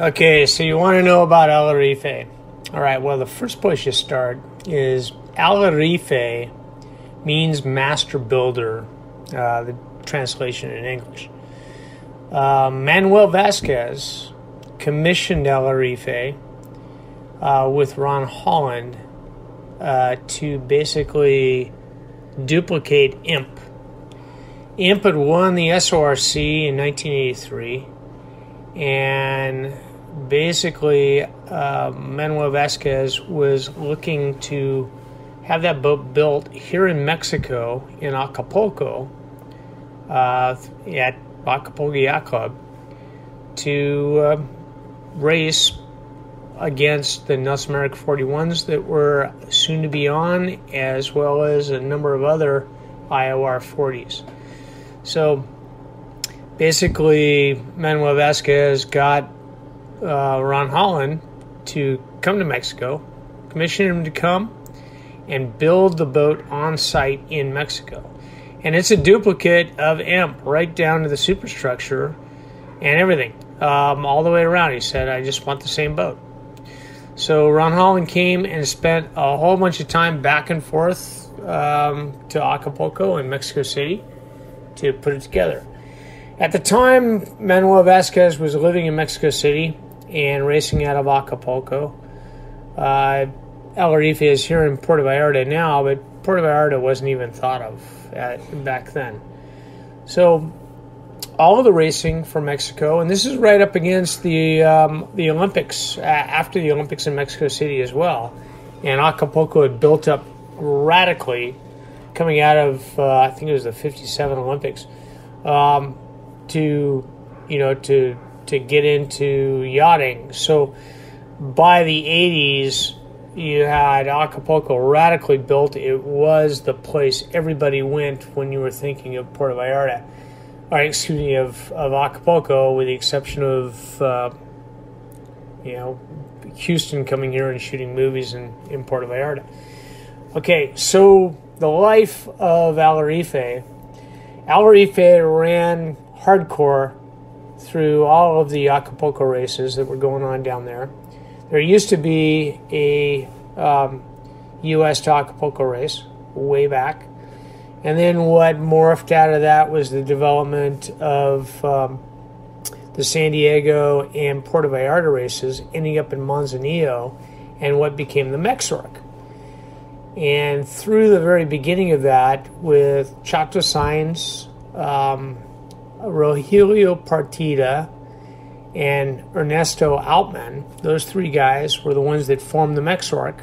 Okay, so you want to know about Alarife. All right, well, the first place you start is Alarife means master builder, the translation in English. Manuel Vasquez commissioned Alarife with Ron Holland to basically duplicate IMP. IMP had won the SORC in 1983, and basically Manuel Vasquez was looking to have that boat built here in Mexico, in Acapulco, at Acapulco Yacht Club, to race against the Nelson Merrick 41s that were soon to be on, as well as a number of other IOR 40s. So basically, Manuel Vasquez got Ron Holland to come to Mexico, commission him to come and build the boat on site in Mexico. And it's a duplicate of IMP, right down to the superstructure and everything, all the way around. He said, I just want the same boat. So Ron Holland came and spent a whole bunch of time back and forth to Acapulco and Mexico City to put it together. At the time, Manuel Vasquez was living in Mexico City and racing out of Acapulco. Alarife is here in Puerto Vallarta now, but Puerto Vallarta wasn't even thought of back then. So all of the racing for Mexico, and this is right up against the Olympics, after the Olympics in Mexico City as well. And Acapulco had built up radically coming out of, I think it was the 57 Olympics, to get into yachting. So by the 80s, you had Acapulco radically built. It was the place everybody went when you were thinking of Puerto Vallarta. Or excuse me, of Acapulco, with the exception of Houston coming here and shooting movies in Puerto Vallarta. Okay, so the life of Alarife. Alarife ran hardcore through all of the Acapulco races that were going on down there. There used to be a U.S. to Acapulco race way back. And then what morphed out of that was the development of the San Diego and Puerto Vallarta races, ending up in Manzanillo, and what became the Mexorc. And through the very beginning of that, with Chato Sainz, Rogelio Partida, and Ernesto Altman, those three guys were the ones that formed the Mexorc.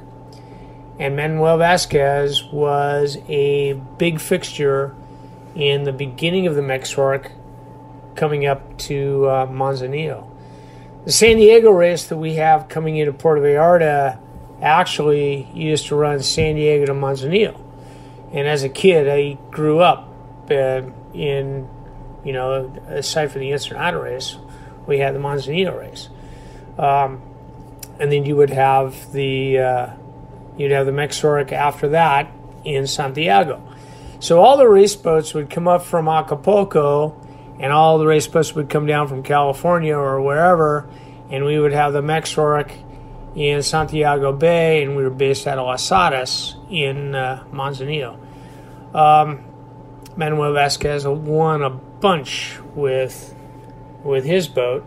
And Manuel Vasquez was a big fixture in the beginning of the Mexorc coming up to Manzanillo. The San Diego race that we have coming into Puerto Vallarta actually used to run San Diego to Manzanillo. And as a kid, I grew up in, aside from the Ensenada race, we had the Manzanillo race. And then you would have the Mexorc after that in Santiago. So all the race boats would come up from Acapulco, and all the race boats would come down from California or wherever, and we would have the Mexorc in Santiago Bay, and we were based out of Las Hadas in Manzanillo. Manuel Vasquez won a bunch with his boat.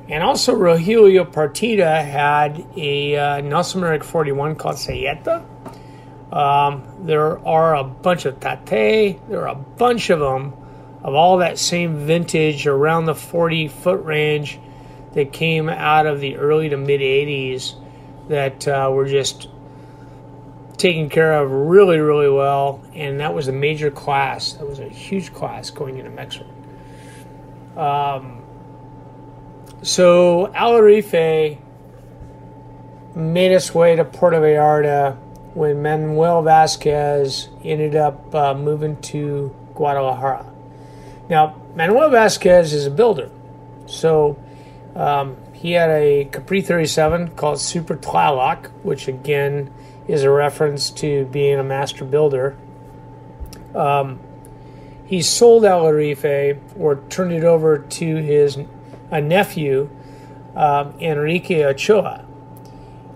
And also Rogelio Partida had a Nelson Merrick 41 called Sayeta. There are a bunch of Tate. There are a bunch of them of all that same vintage around the 40-foot range that came out of the early to mid-'80s that were just taken care of really, really well. And that was a major class. That was a huge class going into Mexico. So Alarife made its way to Puerto Vallarta when Manuel Vasquez ended up moving to Guadalajara. Now, Manuel Vasquez is a builder. So he had a Capri 37 called Super Tlaloc, which again is a reference to being a master builder. He sold Alarife, or turned it over to his nephew, Enrique Ochoa.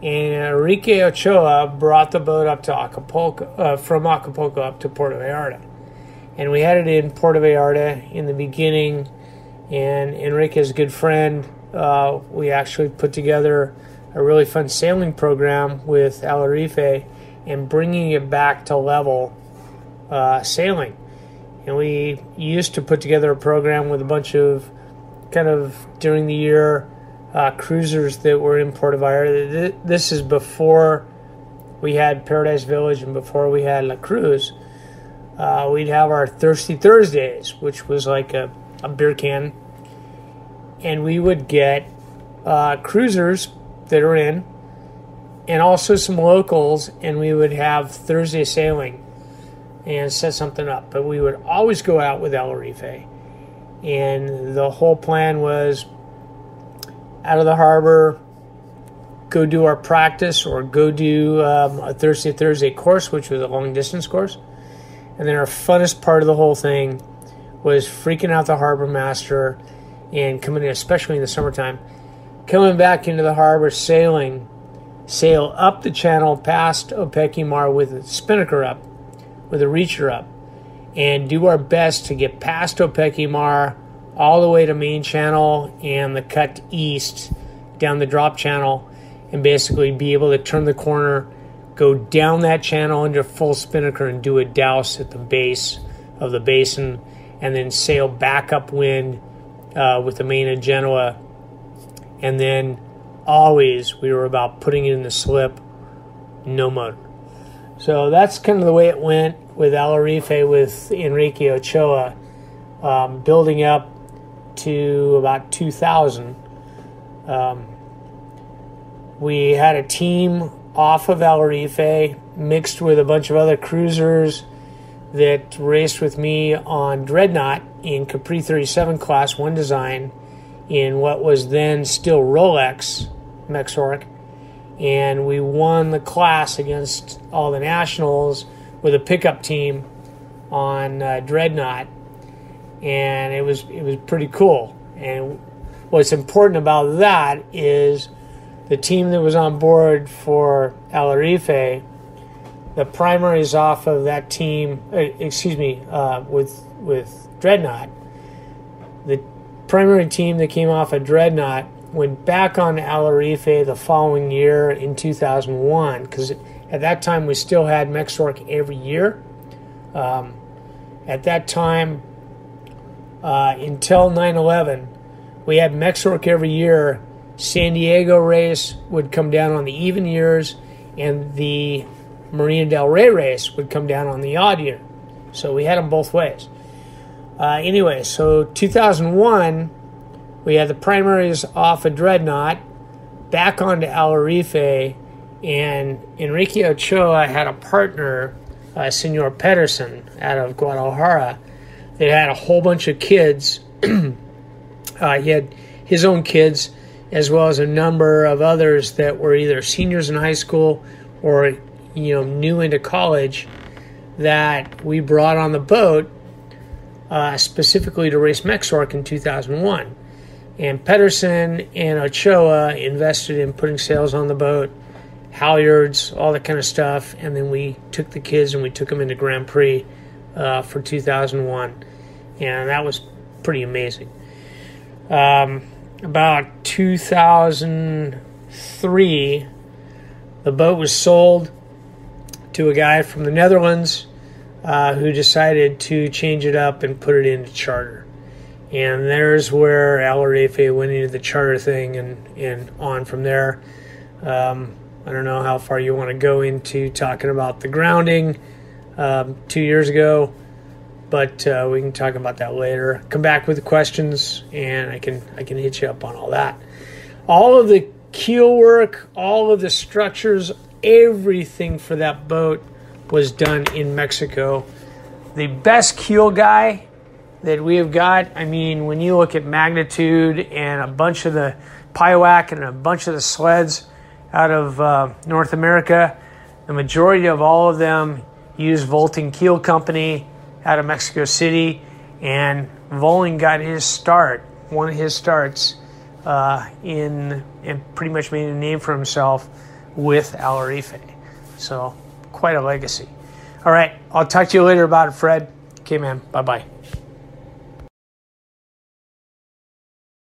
And Enrique Ochoa brought the boat up to Acapulco, from Acapulco up to Puerto Vallarta. And we had it in Puerto Vallarta in the beginning, and Enrique's a good friend. We actually put together a really fun sailing program with Alarife and bringing it back to level sailing. And we used to put together a program with a bunch of kind of during the year cruisers that were in Puerto Vallarta. This is before we had Paradise Village and before we had La Cruz. We'd have our Thirsty Thursdays, which was like a beer can. And we would get cruisers that are in, and also some locals, and we would have Thursday sailing and set something up. But we would always go out with Alarife. And the whole plan was out of the harbor, go do our practice or go do a Thursday Thursday course, which was a long distance course. And then our funnest part of the whole thing was freaking out the harbor master and coming in, especially in the summertime, coming back into the harbor, sail up the channel past Opequimar with a spinnaker up, with a reacher up, and do our best to get past Opequimar all the way to main channel and the cut east down the drop channel, and basically be able to turn the corner, go down that channel under full spinnaker and do a douse at the base of the basin, and then sail back upwind with the main of Genoa. And then always we were about putting it in the slip, no motor. So that's kind of the way it went with Alarife, with Enrique Ochoa, building up to about 2000. We had a team off of Alarife mixed with a bunch of other cruisers that raced with me on Dreadnought in Capri 37 class 1 design in what was then still Rolex Mexorc, and we won the class against all the nationals with a pickup team on Dreadnought, and it was pretty cool. And what's important about that is the team that was on board for Alarife, the primaries off of that team, with Dreadnought, the primary team that came off of Dreadnought went back on Alarife the following year in 2001, because at that time we still had Mexorc every year. At that time, until 9/11, we had Mexorc every year. San Diego race would come down on the even years, and the Marina del Rey race would come down on the odd year. So we had them both ways. Anyway, so 2001, we had the primaries off of Dreadnought, back onto Alarife, and Enrique Ochoa had a partner, Senor Pedersen, out of Guadalajara, that had a whole bunch of kids. He had his own kids, as well as a number of others that were either seniors in high school or, new into college, that we brought on the boat specifically to race Mexorc in 2001. And Pedersen and Ochoa invested in putting sails on the boat, halyards, all that kind of stuff, and then we took the kids and we took them into Grand Prix for 2001, and that was pretty amazing. About 2003, the boat was sold to a guy from the Netherlands who decided to change it up and put it into charter. And there's where Alarife went into the charter thing and on from there. I don't know how far you want to go into talking about the grounding 2 years ago, but we can talk about that later. Come back with the questions, and I can hit you up on all that. All of the keel work, all of the structures, everything for that boat was done in Mexico. The best keel guy that we have got, when you look at Magnitude and a bunch of the Piowac and a bunch of the sleds out of North America, the majority of all of them use Volting Keel Company out of Mexico City, and Voling got his start, one of his starts, and pretty much made a name for himself with Alarife. So quite a legacy. All right, I'll talk to you later about it, Fred. Okay, man. Bye-bye.